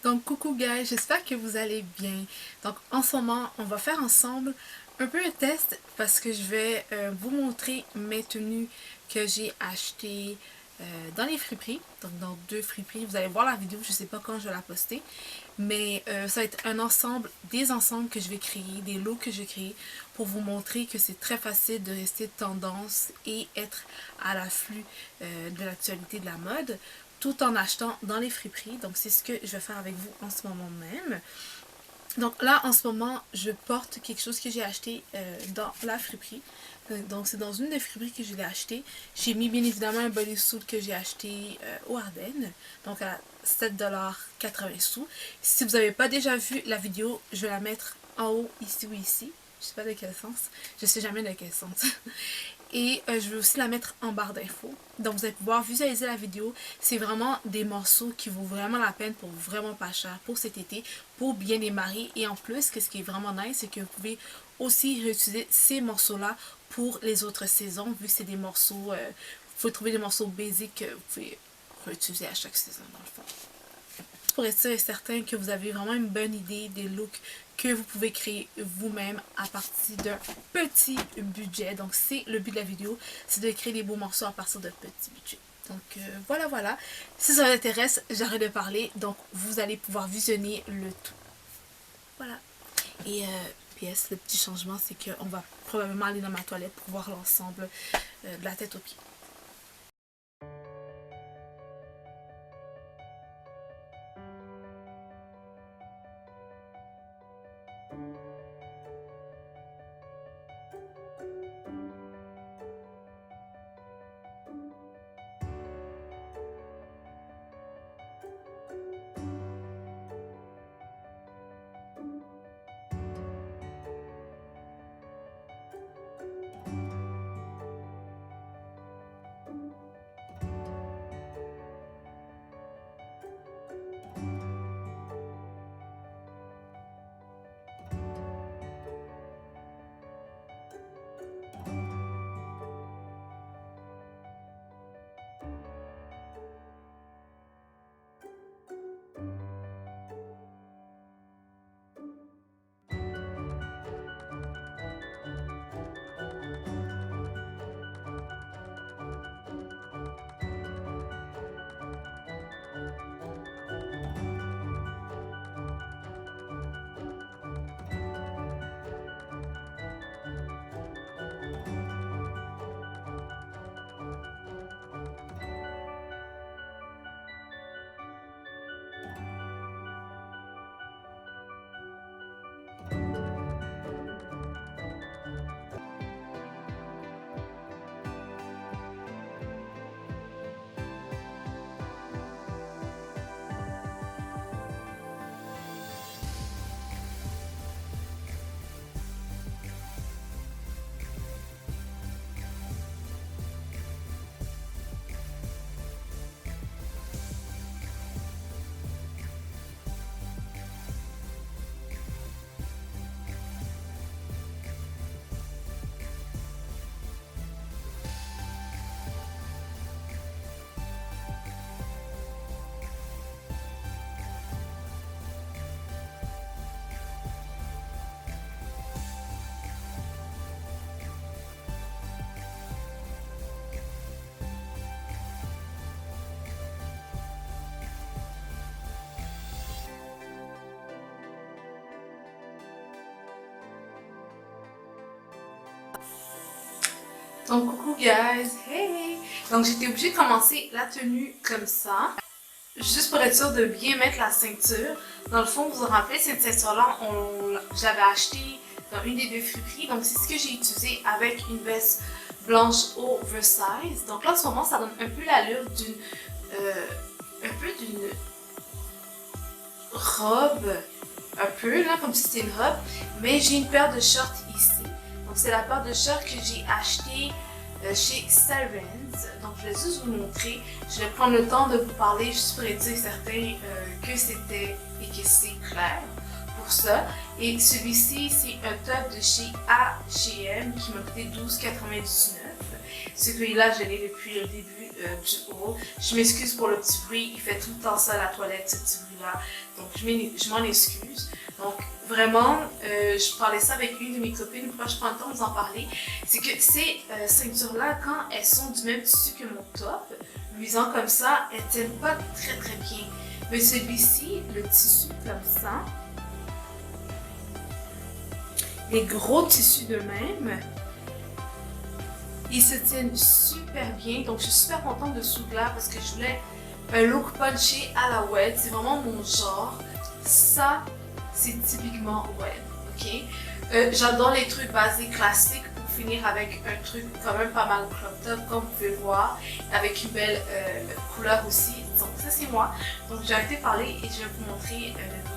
Donc coucou guys, j'espère que vous allez bien. Donc en ce moment, on va faire ensemble un peu un test parce que je vais vous montrer mes tenues que j'ai achetées dans les friperies, donc dans 2 friperies. Vous allez voir la vidéo, je sais pas quand je vais la poster, mais ça va être un ensemble, des ensembles que je vais créer, des looks que je vais créer pour vous montrer que c'est très facile de rester tendance et être à l'afflux de l'actualité de la mode tout en achetant dans les friperies. Donc c'est ce que je vais faire avec vous en ce moment même. Donc là en ce moment je porte quelque chose que j'ai acheté dans la friperie. Donc c'est dans une des friperies que je l'ai acheté. J'ai mis bien évidemment un bodysuit que j'ai acheté au Ardennes. Donc à 7,80 $. Si vous n'avez pas déjà vu la vidéo, je vais la mettre en haut ici ou ici. Je sais pas de quel sens. Je sais jamais de quel sens. Et je vais aussi la mettre en barre d'infos. Donc vous allez pouvoir visualiser la vidéo. C'est vraiment des morceaux qui vaut vraiment la peine pour vraiment pas cher pour cet été, pour bien démarrer. Et en plus, ce qui est vraiment nice, c'est que vous pouvez aussi réutiliser ces morceaux-là pour les autres saisons, vu que c'est des morceaux, vous pouvez trouver des morceaux basiques que vous pouvez réutiliser à chaque saison dans le fond. Pour être sûr et certain que vous avez vraiment une bonne idée des looks que vous pouvez créer vous-même à partir d'un petit budget. Donc c'est le but de la vidéo, c'est de créer des beaux morceaux à partir d'un petit budget. Donc voilà. Si ça vous intéresse, j'arrête de parler. Donc vous allez pouvoir visionner le tout. Voilà. Et PS, le petit changement, c'est qu'on va probablement aller dans ma toilette pour voir l'ensemble de la tête aux pieds. Donc coucou guys, hey! Donc j'étais obligée de commencer la tenue comme ça, juste pour être sûre de bien mettre la ceinture. Dans le fond, vous vous rappelez, cette ceinture-là, j'avais acheté dans une des 2 friperies. Donc c'est ce que j'ai utilisé avec une veste blanche oversize. Donc là en ce moment, ça donne un peu l'allure d'une robe, un peu là, comme si c'était une robe. Mais j'ai une paire de shorts ici. Donc c'est la paire de shorts que j'ai acheté chez Sirens. Donc je vais juste vous montrer. Je vais prendre le temps de vous parler juste pour être certain que c'était et que c'est clair pour ça. Et celui-ci, c'est un top de chez H&M qui m'a coûté 12,99 $. Celui-là, je l'ai depuis le début du haut. Je m'excuse pour le petit bruit, il fait tout le temps ça à la toilette, ce petit bruit-là. Donc je m'en excuse. Donc vraiment, je parlais ça avec une de mes copines, pourquoi je prends le temps de vous en parler. C'est que ces ceintures-là, quand elles sont du même tissu que mon top, luisant comme ça, elles tiennent pas très très bien. Mais celui-ci, le tissu comme ça, les gros tissus de même, ils se tiennent super bien. Donc je suis super contente de ce look-là parce que je voulais un look punché à la Wed. C'est vraiment mon genre. Ça, c'est typiquement Wed, ok? J'adore les trucs basés classiques pour finir avec un truc quand même pas mal crop top, comme vous pouvez voir, avec une belle couleur aussi. Donc ça, c'est moi. Donc j'ai arrêté de parler et je vais vous montrer le look.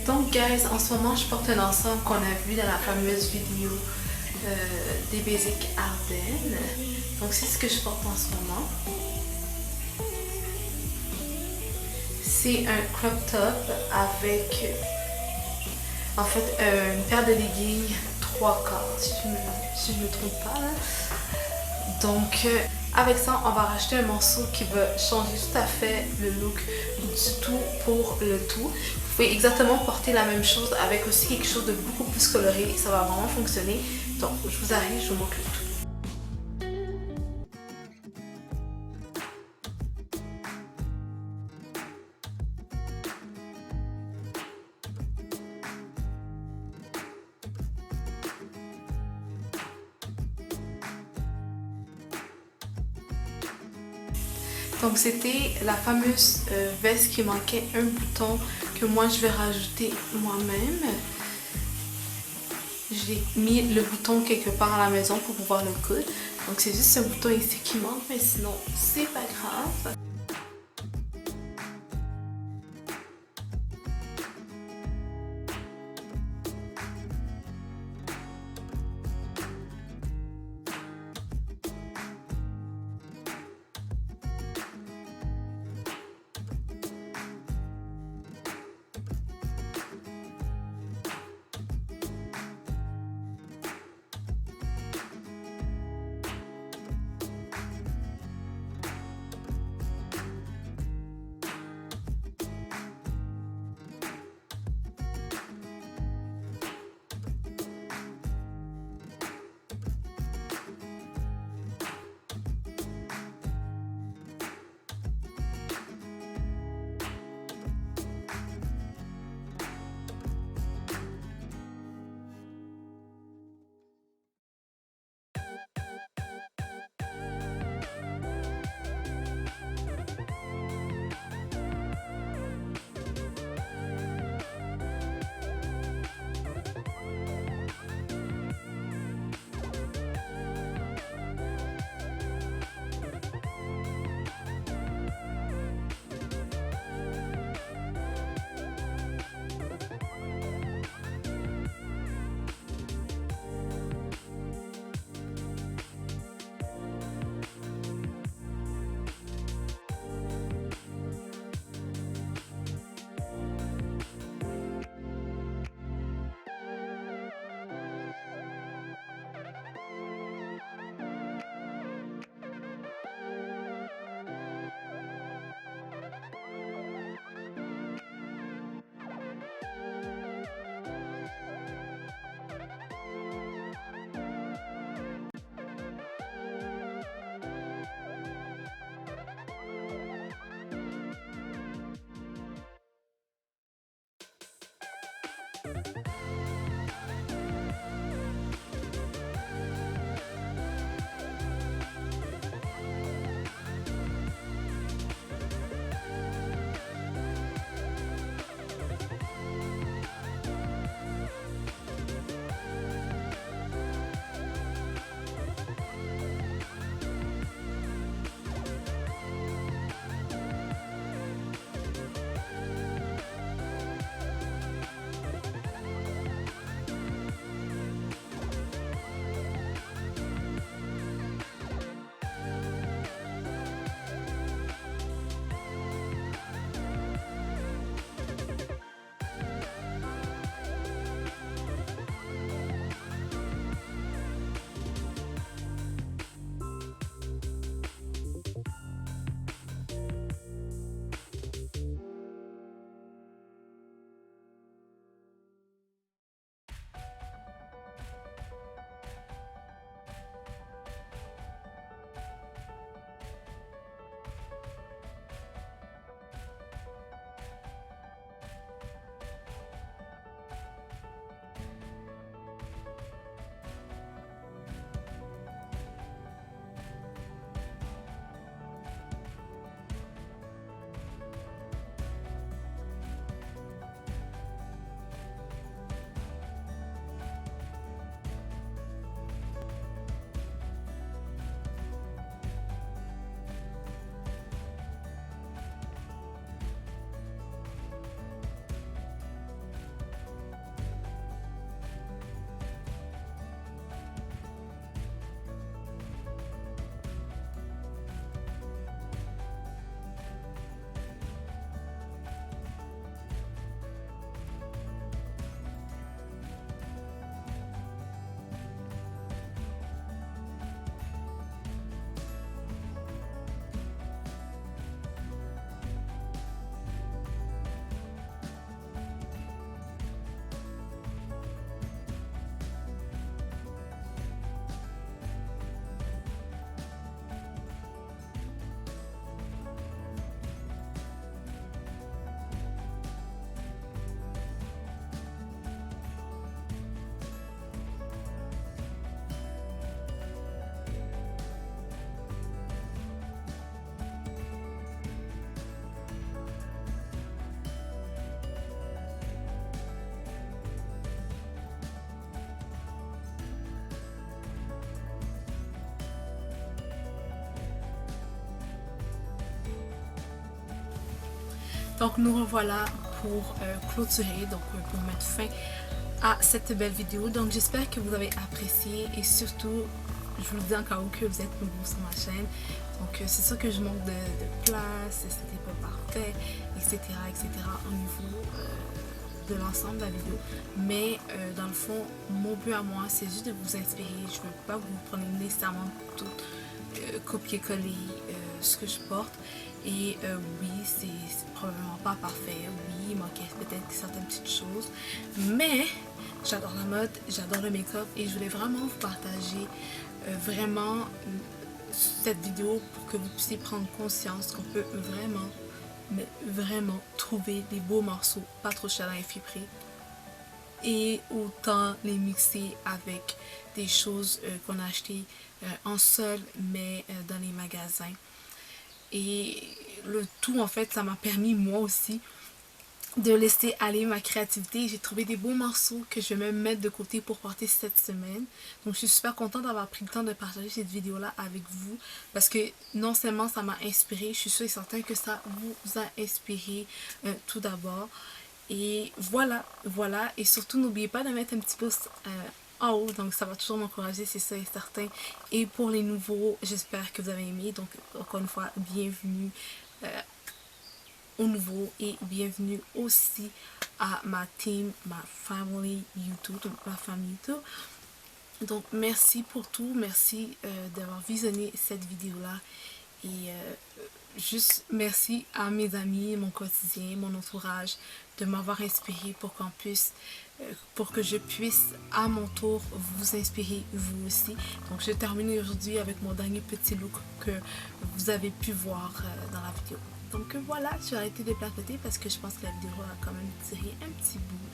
Donc guys, en ce moment je porte un ensemble qu'on a vu dans la fameuse vidéo des Basic Ardennes. Donc c'est ce que je porte en ce moment. C'est un crop top avec en fait une paire de leggings 3/4 si je me trompe pas là. Donc avec ça on va racheter un morceau qui va changer tout à fait le look du tout pour le tout. Vous pouvez exactement porter la même chose avec aussi quelque chose de beaucoup plus coloré et ça va vraiment fonctionner. Donc je vous arrive, je vous montre le tout. Donc c'était la fameuse veste qui manquait un bouton que moi je vais rajouter moi-même. J'ai mis le bouton quelque part à la maison pour pouvoir le coudre. Donc c'est juste ce bouton ici qui manque, mais sinon c'est pas grave. Donc nous revoilà pour clôturer, donc pour mettre fin à cette belle vidéo. Donc j'espère que vous avez apprécié et surtout, je vous le dis en cas où que vous êtes nouveau sur ma chaîne. Donc c'est sûr que je manque de place, c'était pas parfait, etc. au niveau de l'ensemble de la vidéo. Mais dans le fond, mon but à moi, c'est juste de vous inspirer. Je veux pas que vous preniez nécessairement tout copier-coller ce que je porte. Et oui, c'est probablement pas parfait. Oui, il manquait peut-être certaines petites choses. Mais j'adore la mode, j'adore le make-up et je voulais vraiment vous partager vraiment cette vidéo pour que vous puissiez prendre conscience qu'on peut vraiment, mais vraiment trouver des beaux morceaux, pas trop chers dans les friperies, et autant les mixer avec des choses qu'on a achetées en sol, mais dans les magasins. Et le tout, en fait, ça m'a permis moi aussi de laisser aller ma créativité. J'ai trouvé des beaux morceaux que je vais même mettre de côté pour porter cette semaine. Donc je suis super contente d'avoir pris le temps de partager cette vidéo là avec vous, parce que non seulement ça m'a inspiré, je suis sûre et certain que ça vous a inspiré tout d'abord. Et voilà, et surtout n'oubliez pas de mettre un petit pouce en haut, donc ça va toujours m'encourager, c'est ça et certain. Et pour les nouveaux, j'espère que vous avez aimé. Donc encore une fois, bienvenue aux nouveaux et bienvenue aussi à ma team, ma family YouTube, donc ma famille YouTube. Donc merci pour tout, merci d'avoir visionné cette vidéo là et juste merci à mes amis, mon quotidien, mon entourage de m'avoir inspiré pour que je puisse à mon tour vous inspirer vous aussi. Donc je termine aujourd'hui avec mon dernier petit look que vous avez pu voir dans la vidéo. Donc voilà, je vais arrêter de placoter parce que je pense que la vidéo a quand même tiré un petit bout.